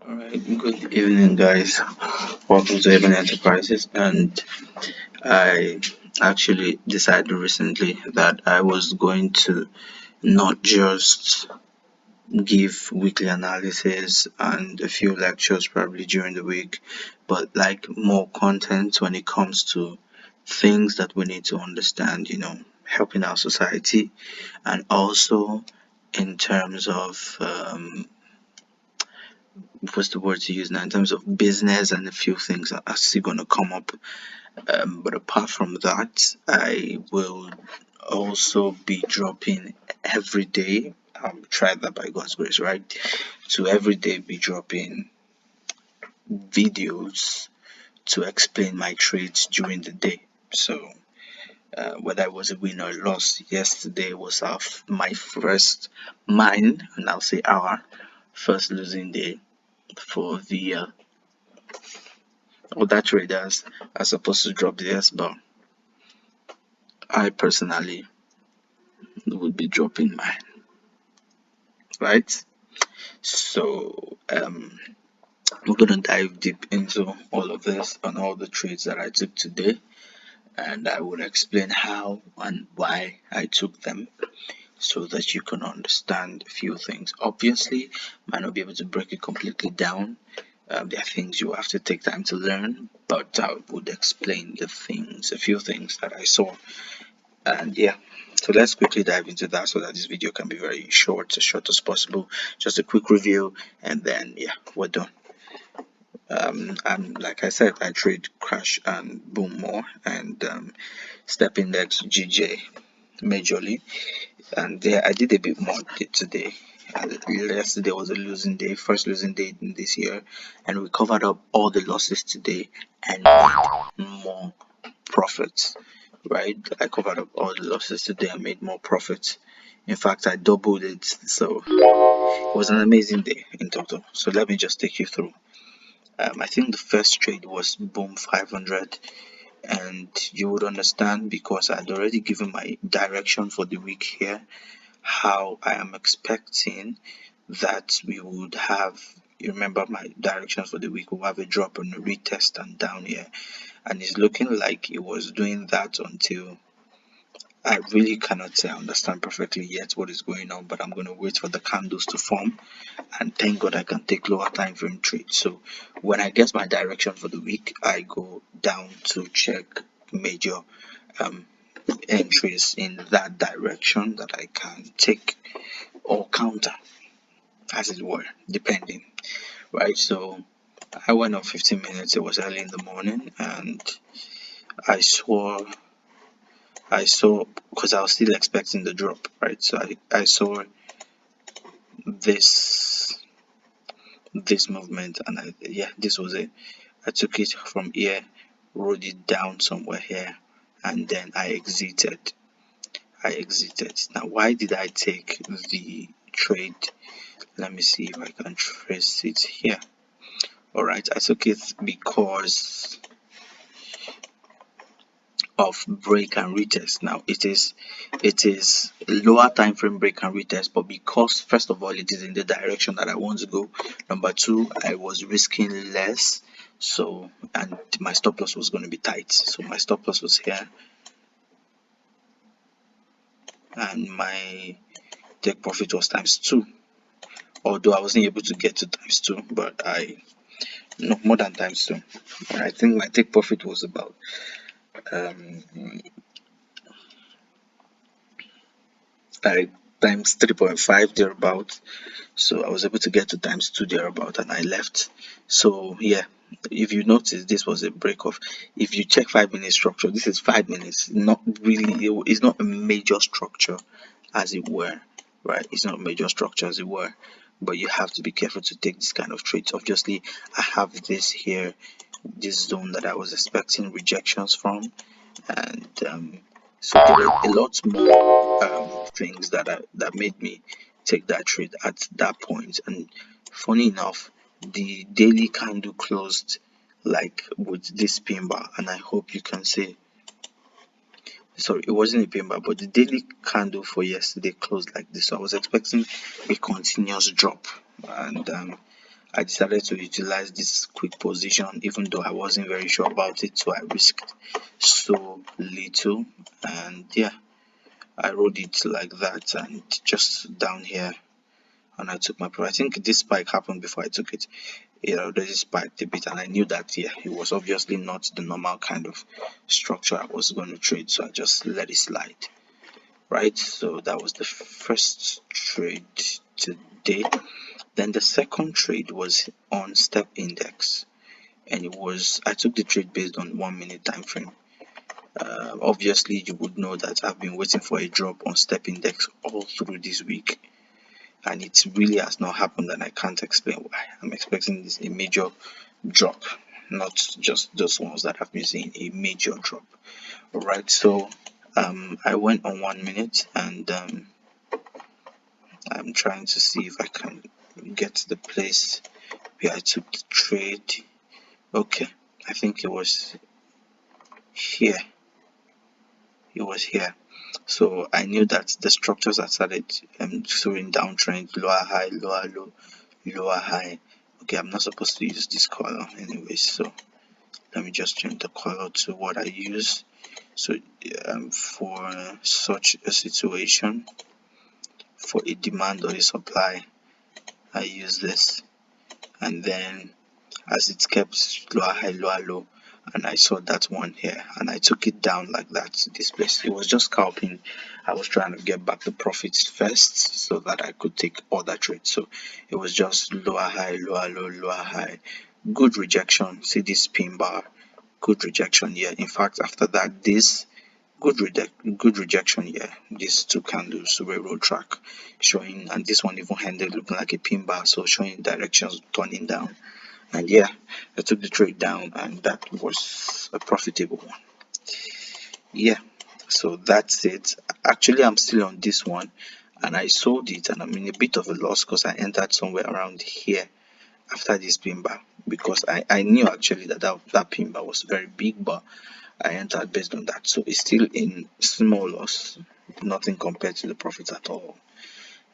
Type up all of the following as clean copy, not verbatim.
Alright, good evening, guys. Welcome to Even Enterprises. And I actually decided recently that I was going to not just give weekly analysis and a few lectures probably during the week, but like more content when it comes to things that we need to understand, helping our society, and also in terms of what's the word to use now, in terms of business and a few things that are still going to come up. But apart from that, I will also be dropping every day. Try that by God's grace, right? To every day be dropping videos to explain my trades during the day. So whether I was a win or loss, yesterday was my first, mine, and I'll say our first losing day for the year. Other traders are supposed to drop theirs, but I personally would be dropping mine, right? So we're gonna dive deep into all of this and all the trades that I took today, and I will explain how and why I took them so that you can understand a few things. Obviously, might not be able to break it completely down. There are things you have to take time to learn, but I would explain a few things that I saw. And yeah, so let's quickly dive into that so that this video can be very short, as short as possible. Just a quick review, and then yeah, we're done. And like I said, I trade crash and boom more, and step index GJ majorly. And there I did a bit more today. Yesterday was a losing day, first losing day in this year, and we covered up all the losses today and made more profits. Right, I covered up all the losses today and made more profits. In fact, I doubled it, so it was an amazing day in total. So let me just take you through. I think the first trade was boom 500, and you would understand because I had already given my direction for the week here, how I am expecting that we would have. You remember my directions for the week, we'll have a drop and a retest and down here, and it's looking like it was doing that until I really cannot say I understand perfectly yet what is going on, but I'm going to wait for the candles to form, and thank God I can take lower time frame trades. So when I get my direction for the week, I go down to check major um, entries in that direction that I can take or counter, as it were, depending, right? So I went on 15 minutes. It was early in the morning, and I saw because I was still expecting the drop, right? So I saw this movement, and this was it. I took it from here, rode it down somewhere here, and then I exited. Now, why did I take the trade? Let me see if I can trace it here. All right, I took it because of break and retest. Now it is lower time frame break and retest, but because first of all it is in the direction that I want to go. Number two, I was risking less, so and my stop loss was going to be tight. So my stop loss was here, and my take profit was times two. Although I wasn't able to get to times two, but I no more than times two. I think my take profit was about um like times 3.5 thereabout. So I was able to get to times two thereabout, and I left. So yeah, if you notice, this was a break off. If you check 5 minute structure, this is 5 minutes. Not really, it's not a major structure, as it were, right? It's not a major structure, as it were. But you have to be careful to take this kind of trades. Obviously, I have this here, this zone that I was expecting rejections from, and so there were a lot more things that made me take that trade at that point. And funny enough, the daily candle closed like with this pin bar, and I hope you can see. Sorry, it wasn't a pin bar, but the daily candle for yesterday closed like this. So I was expecting a continuous drop, and I decided to utilize this quick position even though I wasn't very sure about it, so I risked so little. And yeah, I rode it like that and just down here, and I took my profit. I think this spike happened before I took it. It already spiked a bit, and I knew that yeah, it was obviously not the normal kind of structure I was going to trade, so I just let it slide. Right, so that was the first trade today. Then the second trade was on step index, and I took the trade based on 1 minute time frame. Obviously you would know that I've been waiting for a drop on step index all through this week, and it really has not happened, and I can't explain why. I'm expecting a major drop, not just those ones that I've been seeing, a major drop. Alright, so I went on 1 minute, and I'm trying to see if I can get to the place where I took the trade. Okay, I think it was here. It was here. So I knew that the structures had started showing downtrend, lower high, lower low, lower high. Okay, I'm not supposed to use this color anyway, so let me just change the color to what I use. So for such a situation, for a demand or a supply, I use this, and then as it kept lower high, lower low, and I saw that one here, and I took it down like that to this place. It was just scalping. I was trying to get back the profits first so that I could take other trades. So it was just lower high, lower low, lower high. Good rejection. See this pin bar, good rejection here. In fact, after that, this good rejection here. These two candles, railroad track showing, and this one even ended looking like a pin bar, so showing directions turning down. And yeah, I took the trade down, and that was a profitable one. Yeah, so that's it. Actually, I'm still on this one, and I sold it, and I'm in a bit of a loss because I entered somewhere around here after this pin bar, because I knew actually that pin bar was very big, but I entered based on that, so it's still in small loss, nothing compared to the profits at all,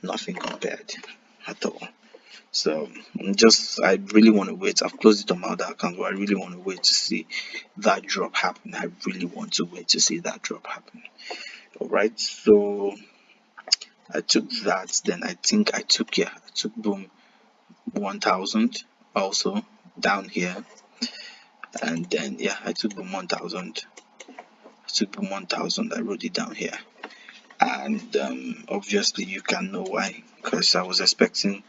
nothing compared at all. So I really want to wait. I've closed it on my other account, but I really want to wait to see that drop happen. I really want to wait to see that drop happen. All right, so I took that. Then I think I took boom 1000 also down here, and then yeah, I took boom 1000. I took boom 1000. I wrote it down here, and obviously you can know why, because I was expecting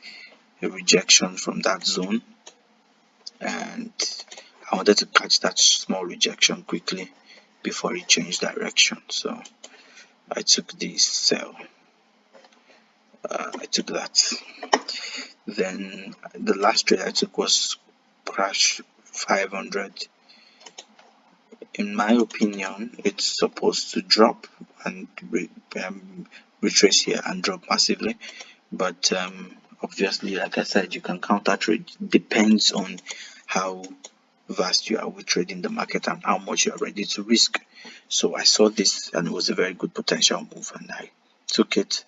a rejection from that zone, and I wanted to catch that small rejection quickly before it changed direction. So I took this sell. I took that. Then the last trade I took was crash 500. In my opinion, it's supposed to drop and retrace here and drop massively, but obviously, like I said, you can counter trade. Depends on how vast you are with trading the market and how much you are ready to risk. So I saw this, and it was a very good potential move, and I took it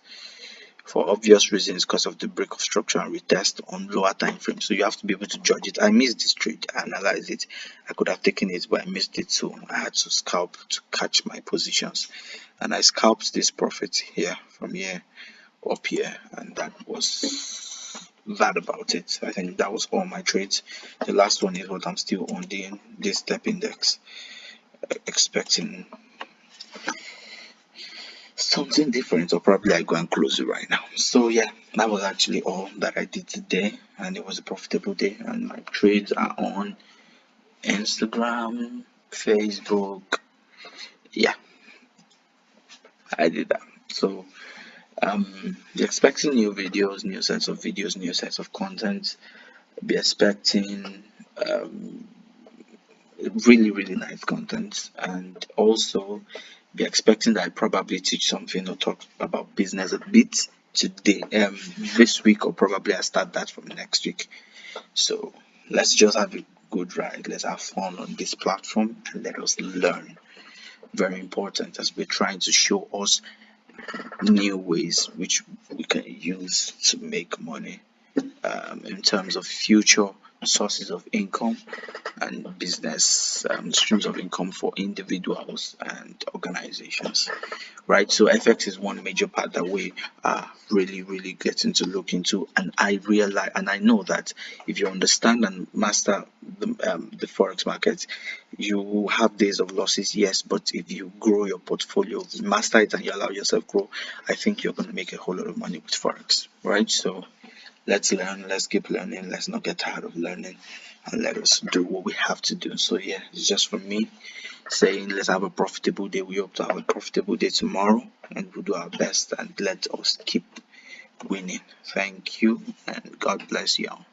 for obvious reasons, because of the break of structure and retest on lower time frame. So you have to be able to judge it. I missed this trade, I analyzed it. I could have taken it, but I missed it, so I had to scalp to catch my positions, and I scalped this profit here from here up here, and that was that about it. I think that was all my trades. The last one is what I'm still on, this step index, expecting something different, or probably I go and close it right now. So yeah, that was actually all that I did today, and it was a profitable day, and my trades are on Instagram, Facebook. Yeah, I did that. So be expecting new videos, new sets of videos, new sets of content. Be expecting really nice content, and also be expecting that I probably teach something or talk about business a bit today, this week, or probably I start that from next week. So let's just have a good ride, let's have fun on this platform, and let us learn. Very important, as we're trying to show us new ways which we can use to make money. in terms of future sources of income and business streams of income for individuals and organizations, right? So FX is one major part that we are really getting to look into, and I realize and I know that if you understand and master the forex market, you will have days of losses, yes, but if you grow your portfolio, master it, and you allow yourself grow, I think you're going to make a whole lot of money with forex, right? So let's learn, let's keep learning, let's not get tired of learning, and let us do what we have to do. So yeah, it's just from me saying let's have a profitable day. We hope to have a profitable day tomorrow, and we'll do our best, and let us keep winning. Thank you, and God bless you all.